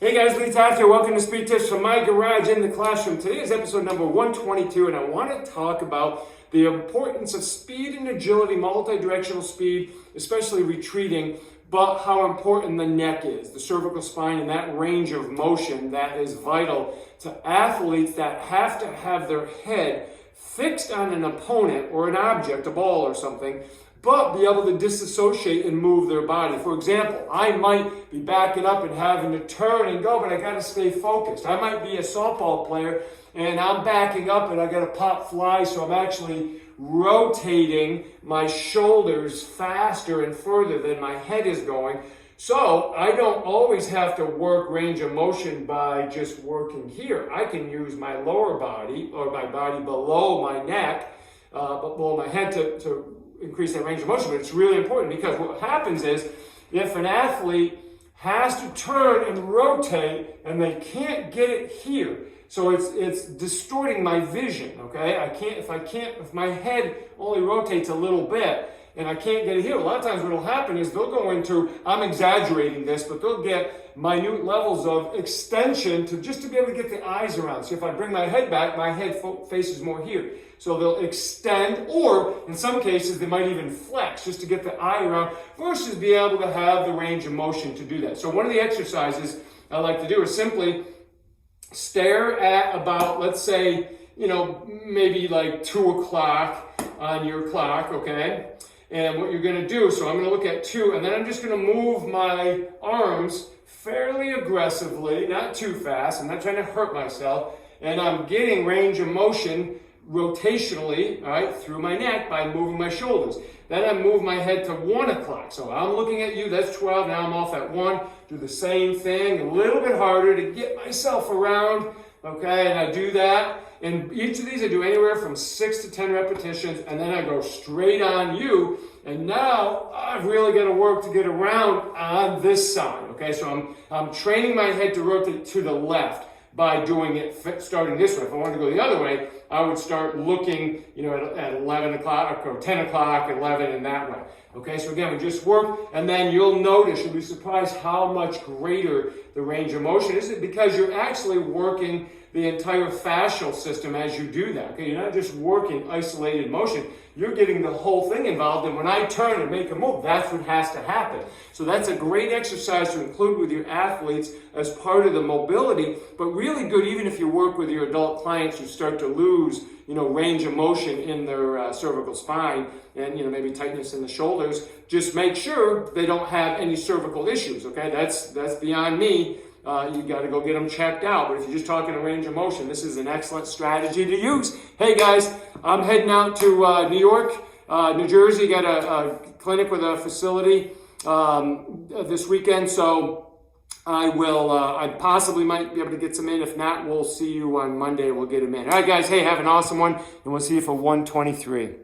Hey guys, Lee Taft here. Welcome to Speed Tips from my garage in the classroom. Today is episode number 122, and I want to talk about the importance of speed and agility, multi-directional speed, especially retreating, but how important the neck is, the cervical spine, and that range of motion that is vital to athletes that have to have their head fixed on an opponent or an object, a ball or something, but be able to disassociate and move their body. For example, I might be backing up and having to turn and go, but I got to stay focused. I might be a softball player and I'm backing up and I got to pop fly, so I'm actually rotating my shoulders faster and further than my head is going. So I don't always have to work range of motion by just working here. I can use my lower body or my body below my neck, below my head to increase that range of motion. But it's really important because what happens is if an athlete has to turn and rotate and they can't get it here, so it's distorting my vision, okay? If my head only rotates a little bit and I can't get it here, a lot of times what will happen is they'll go into, I'm exaggerating this, but they'll get minute levels of extension just to be able to get the eyes around. So if I bring my head back, my head faces more here. So they'll extend, or in some cases, they might even flex just to get the eye around versus be able to have the range of motion to do that. So one of the exercises I like to do is simply stare at about, let's say, maybe like 2 o'clock on your clock, okay? And what you're gonna do, so I'm gonna look at 2, and then I'm just gonna move my arms fairly aggressively, not too fast. I'm not trying to hurt myself. And I'm getting range of motion rotationally, all right, through my neck by moving my shoulders. Then I move my head to 1 o'clock. So I'm looking at you, that's 12, now I'm off at 1. Do the same thing, a little bit harder to get myself around, okay, and I do that. And each of these I do anywhere from 6 to 10 repetitions, and then I go straight on you. And now I've really got to work to get around on this side, okay? So I'm training my head to rotate to the left by doing it, starting this way. If I wanted to go the other way, I would start looking, at 11 o'clock or 10 o'clock, 11, and that way. Okay, so again, we just work, and then you'll be surprised how much greater the range of motion is, because you're actually working the entire fascial system as you do that. Okay, you're not just working isolated motion, you're getting the whole thing involved, and when I turn and make a move, that's what has to happen. So that's a great exercise to include with your athletes as part of the mobility, but really good even if you work with your adult clients who start to lose, range of motion in their cervical spine and, maybe tightness in the shoulders. Just make sure they don't have any cervical issues, okay? That's beyond me. You got to go get them checked out. But if you're just talking a range of motion, this is an excellent strategy to use. Hey guys, I'm heading out to New York, New Jersey. Got a clinic with a facility this weekend, so I possibly might be able to get some in. If not, we'll see you on Monday. We'll get them in. All right, guys. Hey, have an awesome one, and we'll see you for 123.